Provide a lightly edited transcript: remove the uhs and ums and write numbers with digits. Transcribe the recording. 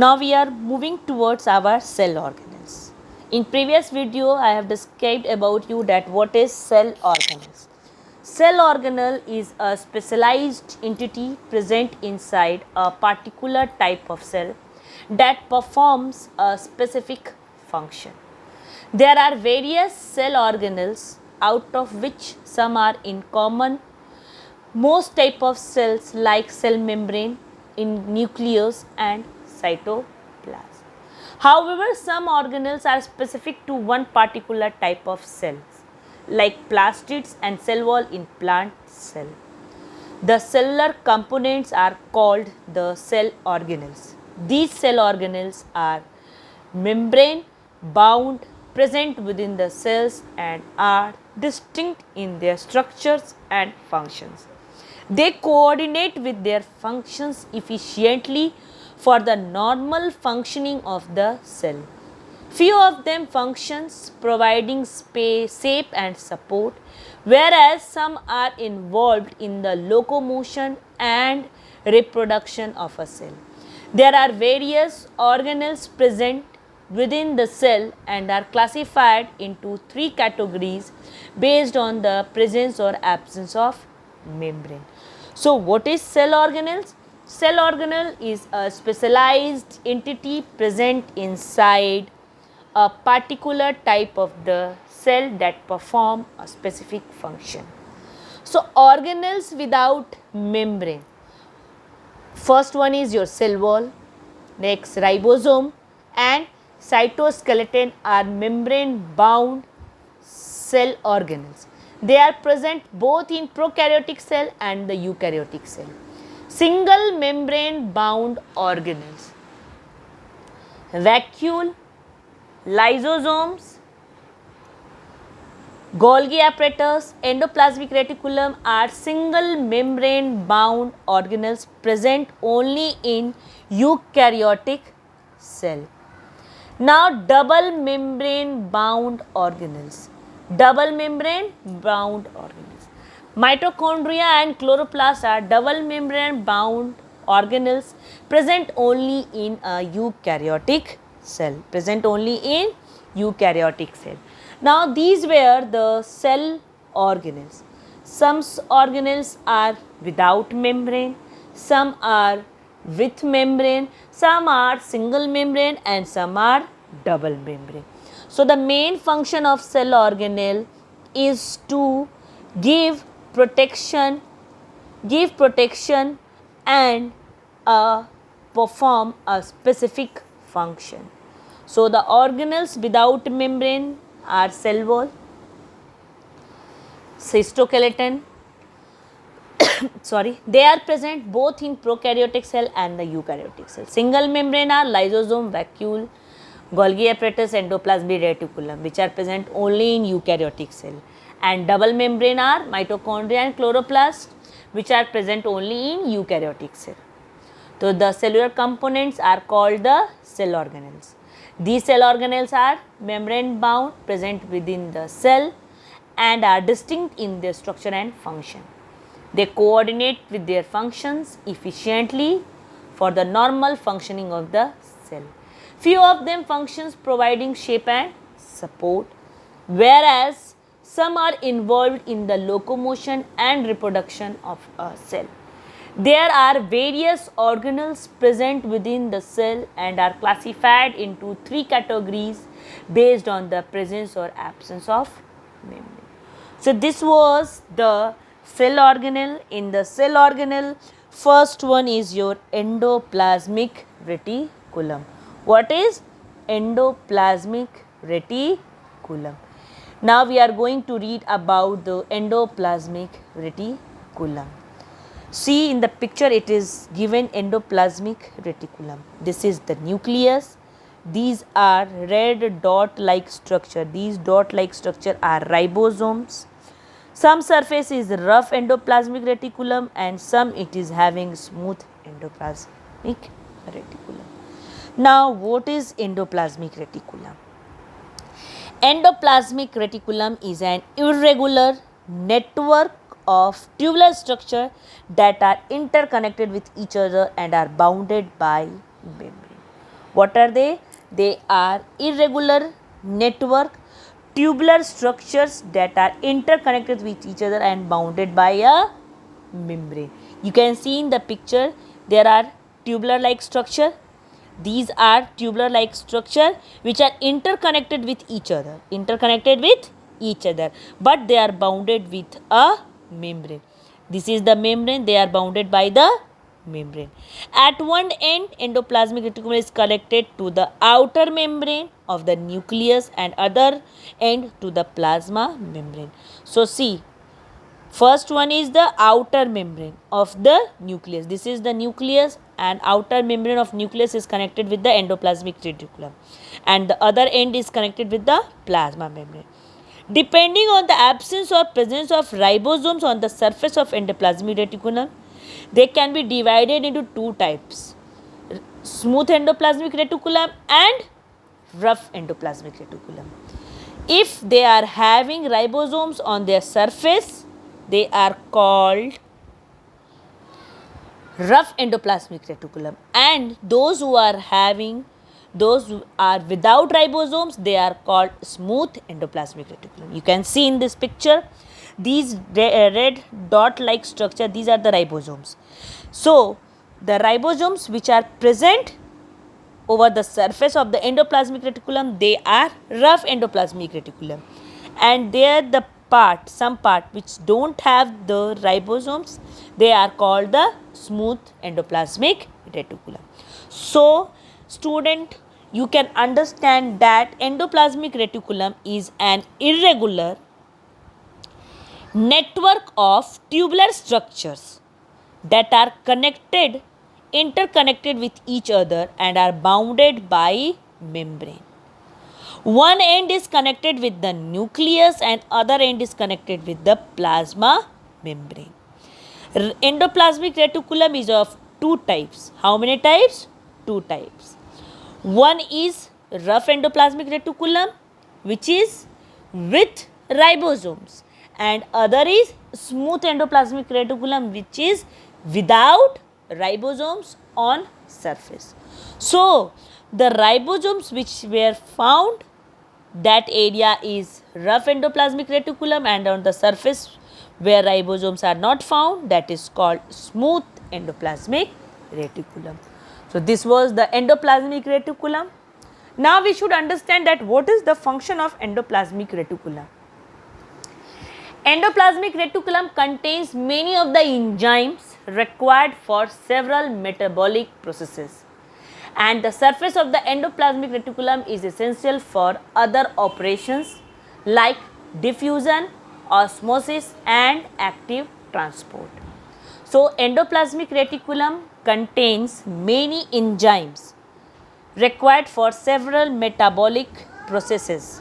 Now we are moving towards our cell organelles. In previous video I have described about you that what is cell organelles. Cell organelle is a specialized entity present inside a particular type of cell that performs a specific function. There are various cell organelles out of which some are in common. Most type of cells like cell membrane, in nucleus and cytoplasm. However, some organelles are specific to one particular type of cells like plastids and cell wall in plant cell. The cellular components are called the cell organelles. These cell organelles are membrane bound, present within the cells and are distinct in their structures and functions. They coordinate with their functions efficiently for the normal functioning of the cell. Few of them functions providing space, shape and support, whereas some are involved in the locomotion and reproduction of a cell. There are various organelles present within the cell and are classified into three categories based on the presence or absence of membrane. So, what is cell organelles? Cell organelle is a specialized entity present inside a particular type of the cell that perform a specific function. So, organelles without membrane. First one is your cell wall, next ribosome and cytoskeleton are membrane bound cell organelles. They are present both in prokaryotic cell and the eukaryotic cell. Single membrane bound organelles, vacuole, lysosomes, Golgi apparatus, endoplasmic reticulum are single membrane bound organelles present only in eukaryotic cell. Now double membrane bound organelles. Double membrane bound organelles. Mitochondria and chloroplasts are double membrane bound organelles present only in a eukaryotic cell. Present only in eukaryotic cell. Now these were the cell organelles. Some organelles are without membrane, some are with membrane, some are single membrane and some are double membrane. So the main function of cell organelle is to give protection and perform a specific function. So the organelles without membrane are cell wall, cytoskeleton, they are present both in prokaryotic cell and the eukaryotic cell. Single membrane are lysosome, vacuole, Golgi apparatus, endoplasmic reticulum, which are present only in eukaryotic cell, and double membrane are mitochondria and chloroplast, which are present only in eukaryotic cell. So the cellular components are called the cell organelles. These cell organelles are membrane bound, present within the cell and are distinct in their structure and function. They coordinate with their functions efficiently for the normal functioning of the cell. Few of them functions providing shape and support, whereas some are involved in the locomotion and reproduction of a cell. There are various organelles present within the cell and are classified into three categories based on the presence or absence of membrane. So this was the cell organelle. In the cell organelle, first one is your endoplasmic reticulum. What is endoplasmic reticulum? Now we are going to read about the endoplasmic reticulum. See in the picture it is given endoplasmic reticulum. This is the nucleus. These are red dot like structure. These dot like structure are ribosomes. Some surface is rough endoplasmic reticulum and some it is having smooth endoplasmic reticulum. Now what is endoplasmic reticulum? Endoplasmic reticulum is an irregular network of tubular structure that are interconnected with each other and are bounded by membrane. What are they? They are irregular network tubular structures that are interconnected with each other and bounded by a membrane. You can see in the picture there are tubular like structure. These are tubular like structure which are interconnected with each other, but they are bounded with a membrane. This is the membrane, they are bounded by the membrane. At one end, endoplasmic reticulum is connected to the outer membrane of the nucleus and other end to the plasma membrane. So see, first one is the outer membrane of the nucleus. This is the nucleus, and outer membrane of nucleus is connected with the endoplasmic reticulum, and the other end is connected with the plasma membrane. Depending on the absence or presence of ribosomes on the surface of endoplasmic reticulum, they can be divided into two types: smooth endoplasmic reticulum and rough endoplasmic reticulum. If they are having ribosomes on their surface, they are called rough endoplasmic reticulum, and those who are without ribosomes, they are called smooth endoplasmic reticulum. You can see in this picture these red dot like structure, these are the ribosomes. So the ribosomes which are present over the surface of the endoplasmic reticulum, they are rough endoplasmic reticulum, and there the some part which don't have the ribosomes, they are called the smooth endoplasmic reticulum. So student, you can understand that endoplasmic reticulum is an irregular network of tubular structures that are interconnected with each other and are bounded by membrane. One end is connected with the nucleus and other end is connected with the plasma membrane. Endoplasmic reticulum is of two types. How many types? Two types. One is rough endoplasmic reticulum, which is with ribosomes, and other is smooth endoplasmic reticulum, which is without ribosomes on surface. So the ribosomes which were found, that area is rough endoplasmic reticulum, and on the surface where ribosomes are not found, that is called smooth endoplasmic reticulum. So this was the endoplasmic reticulum. Now we should understand that what is the function of endoplasmic reticulum. Endoplasmic reticulum contains many of the enzymes required for several metabolic processes, and the surface of the endoplasmic reticulum is essential for other operations like diffusion, osmosis and active transport. So endoplasmic reticulum contains many enzymes required for several metabolic processes.